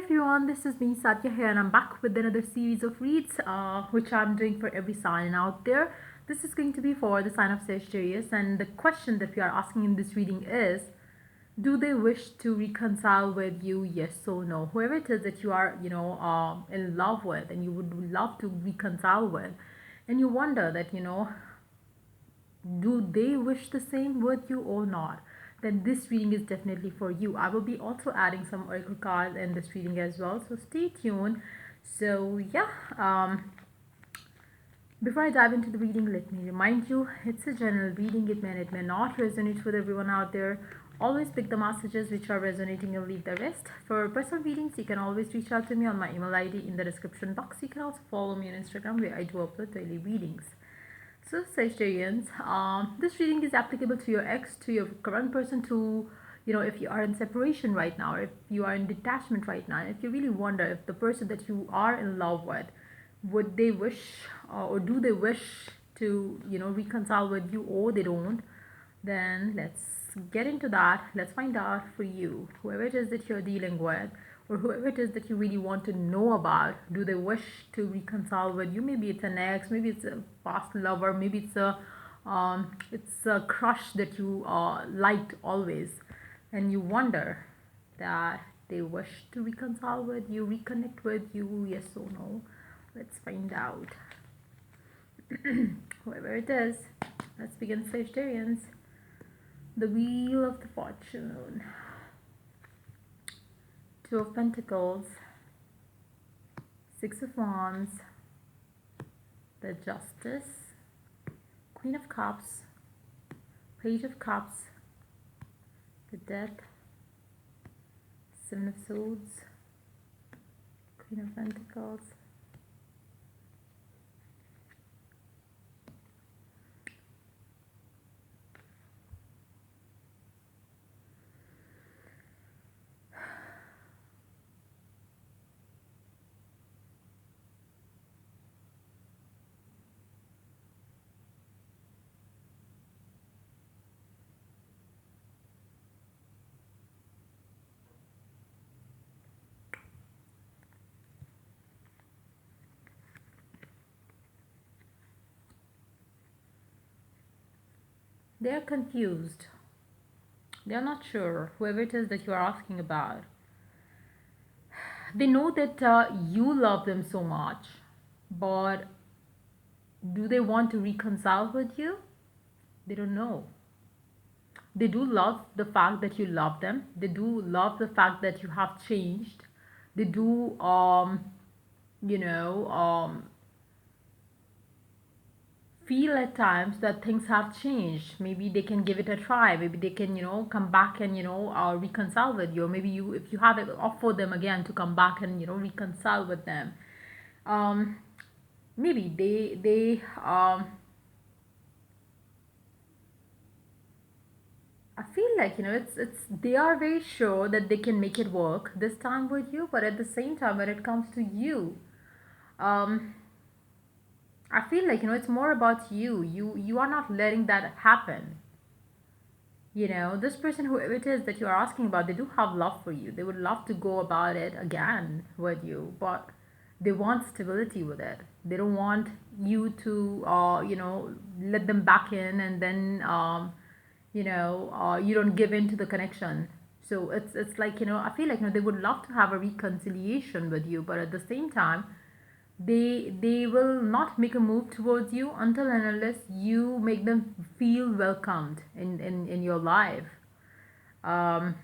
everyone, this is me Satya here, and I'm back with another series of reads, which I'm doing for every sign out there. This is going to be for the sign of Sagittarius, and the question that we are asking in this reading is: do they wish to reconcile with you? Yes or no? Whoever it is that you are, in love with, and you would love to reconcile with, and you wonder that do they wish the same with you or not, then this reading is definitely for you. I will be also adding some oracle cards in this reading as well, so stay tuned. So yeah, before I dive into the reading, let me remind you, it's a general reading. It may not resonate with everyone out there. Always pick the messages which are resonating and leave the rest. For personal readings, you can always reach out to me on my email ID in the description box. You can also follow me on Instagram, where I do upload daily readings. So, Sagittarians, this reading is applicable to your ex, to your current person, to, if you are in separation right now, or if you are in detachment right now, if you really wonder if the person that you are in love with, would they wish, or do they wish to, reconcile with you, or they don't, then let's get into that. Let's find out for you, whoever it is that you're dealing with, or whoever it is that you really want to know about. Do they wish to reconcile with you? Maybe it's an ex, maybe it's a past lover, maybe it's a crush that you liked always, and you wonder that they wish to reconcile with you, reconnect with you. Yes or no? Let's find out. Whoever it is, let's begin, Sagittarians. The Wheel of the Fortune, Two of Pentacles, Six of Wands, the Justice, Queen of Cups, Page of Cups, the Death, Seven of Swords, Queen of Pentacles, they are confused. They are not sure, whoever it is that you are asking about. They know that you love them so much, but do they want to reconcile with you? They don't know. They do love the fact that you love them. They do love the fact that you have changed. They do, you know, feel at times that things have changed. Maybe they can give it a try. Maybe they can, come back and, reconcile with you. Or maybe you, if you have it, offer them again to come back and, reconcile with them. Um, maybe I feel like, it's they are very sure that they can make it work this time with you, but at the same time, when it comes to you, um, I feel like, it's more about you. You are not letting that happen. This person, whoever it is that you are asking about, they do have love for you. They would love to go about it again with you, but they want stability with it. They don't want you to, let them back in, and then, you don't give in to the connection. So it's like, I feel like, they would love to have a reconciliation with you, but at the same time, they will not make a move towards you until and unless you make them feel welcomed in your life. um,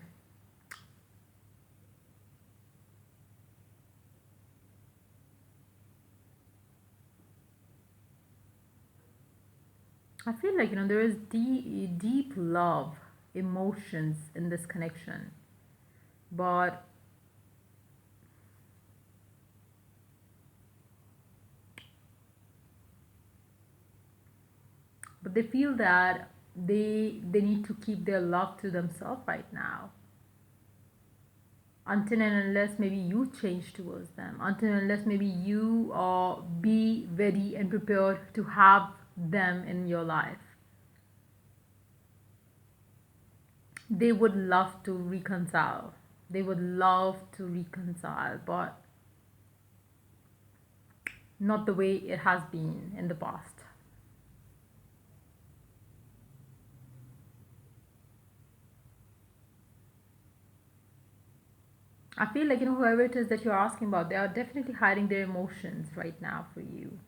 I feel like, there is deep love, emotions in this connection, but they feel that they need to keep their love to themselves right now, until and unless maybe you change towards them, until and unless maybe you be ready and prepared to have them in your life. They would love to reconcile. They would love to reconcile, but not the way it has been in the past. I feel like, whoever it is that you're asking about, they are definitely hiding their emotions right now for you.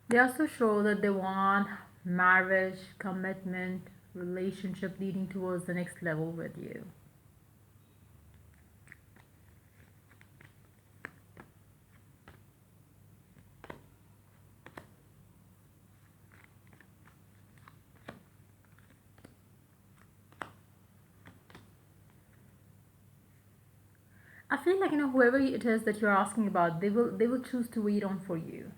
They also show that they want marriage, commitment, relationship leading towards the next level with you. I feel like, whoever it is that you're asking about, they will choose to wait on for you.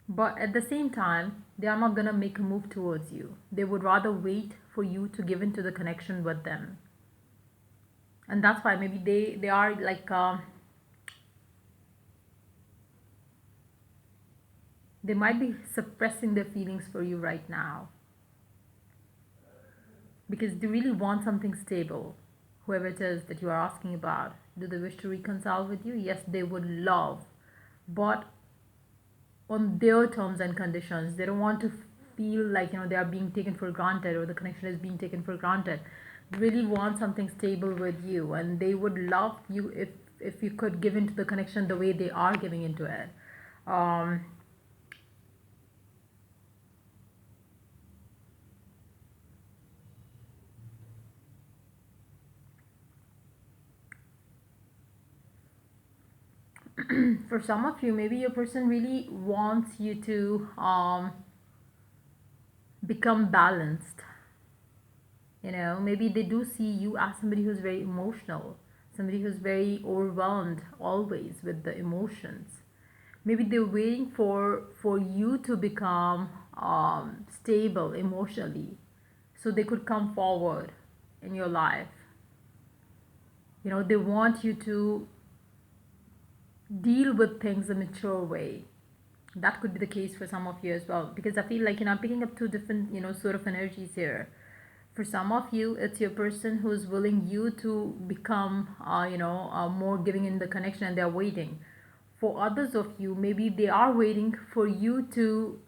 But at the same time, they are not gonna make a move towards you. They would rather wait for you to give into the connection with them. And that's why maybe they are like they might be suppressing their feelings for you right now because they really want something stable. Whoever it is that you are asking about, do they wish to reconcile with you? Yes, they would love, but on their terms and conditions. They don't want to feel like, they are being taken for granted or the connection is being taken for granted. They really want something stable with you, and they would love you if you could give into the connection the way they are giving into it. um for some of you, maybe your person really wants you to become balanced. Maybe they do see you as somebody who's very emotional, somebody who's very overwhelmed always with the emotions. Maybe they're waiting for you to become stable emotionally so they could come forward in your life. They want you to deal with things a mature way. That could be the case for some of you as well, because I feel like, I'm picking up two different, sort of energies here. For some of you, it's your person who's willing you to become more giving in the connection, and they're waiting. For others of you, maybe they are waiting for you to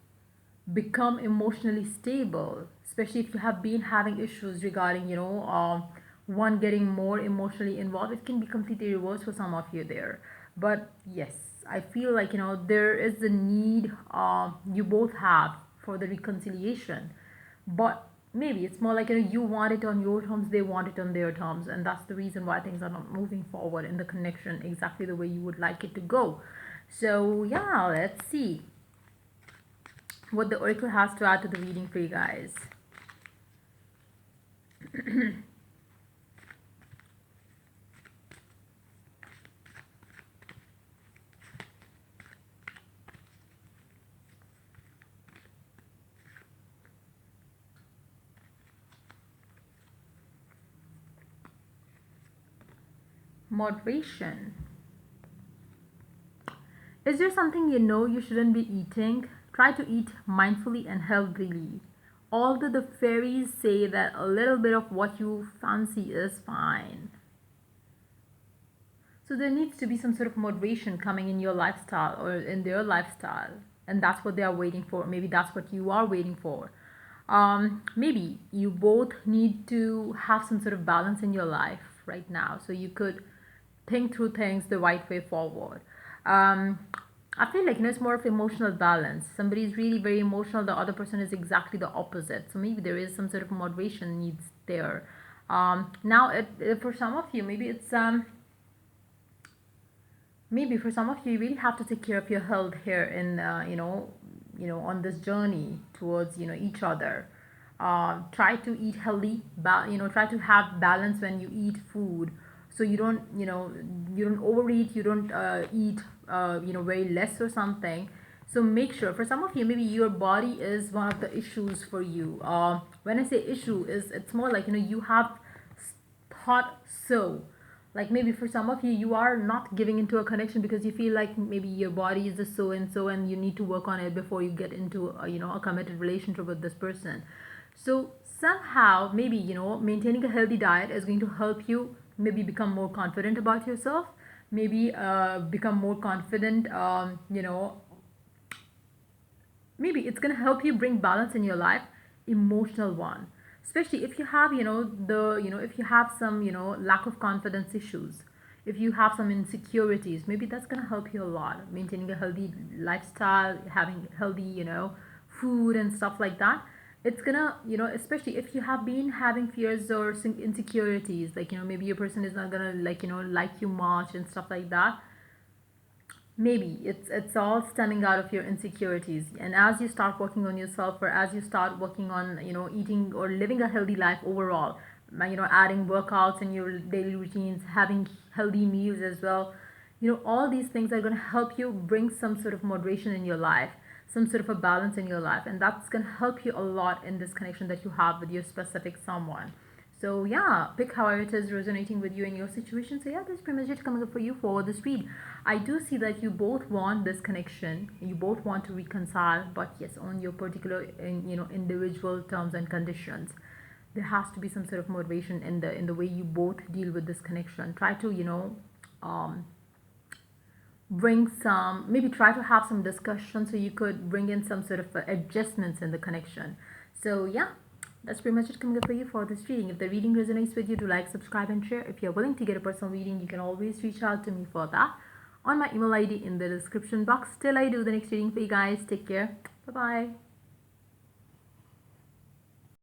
become emotionally stable, especially if you have been having issues regarding, one getting more emotionally involved. It can be completely reversed for some of you there. But yes, I feel like, there is a need you both have for the reconciliation. But maybe it's more like, you want it on your terms, they want it on their terms, and that's the reason why things are not moving forward in the connection exactly the way you would like it to go. So yeah, let's see what the oracle has to add to the reading for you guys. Moderation. Is there something you shouldn't be eating? Try to eat mindfully and healthily. Although the fairies say that a little bit of what you fancy is fine. So there needs to be some sort of moderation coming in your lifestyle or in their lifestyle. And that's what they are waiting for. Maybe that's what you are waiting for. Maybe you both need to have some sort of balance in your life right now so you could think through things the right way forward. Um, I feel like, it's more of emotional balance. Somebody is really very emotional, the other person is exactly the opposite. So maybe there is some sort of moderation needs there. Now, for some of you, maybe for some of you, you really have to take care of your health here in on this journey towards each other. Try to eat healthy, try to have balance when you eat food, so you don't overeat, you don't eat very less or something. So make sure, for some of you, maybe your body is one of the issues for you. When I say issue, is it's more like, you have thought so. Like maybe for some of you, you are not giving into a connection because you feel like maybe your body is a so and so, and you need to work on it before you get into a committed relationship with this person. So somehow maybe maintaining a healthy diet is going to help you maybe become more confident about yourself, maybe become more confident, maybe it's going to help you bring balance in your life, emotional one, especially if you have if you have some lack of confidence issues, if you have some insecurities, maybe that's going to help you a lot, maintaining a healthy lifestyle, having healthy food and stuff like that. It's gonna especially if you have been having fears or insecurities, like maybe your person is not gonna like you much and stuff like that. Maybe it's all stemming out of your insecurities, and as you start working on yourself, or as you start working on eating or living a healthy life overall, adding workouts in your daily routines, having healthy meals as well, all these things are going to help you bring some sort of moderation in your life, some sort of a balance in your life, and that's going to help you a lot in this connection that you have with your specific someone. So yeah, pick however it is resonating with you in your situation. So yeah, there's pretty much it coming up for you for this read. I do see that you both want this connection, you both want to reconcile, but yes, on your particular individual terms and conditions. There has to be some sort of motivation in the way you both deal with this connection. Try to um, bring some, maybe try to have some discussion so you could bring in some sort of adjustments in the connection. So yeah, that's pretty much it coming up for you for this reading. If the reading resonates with you, do like, subscribe and share. If you're willing to get a personal reading, you can always reach out to me for that on my email ID in the description box. Till I do the next reading for you guys, take care. Bye bye.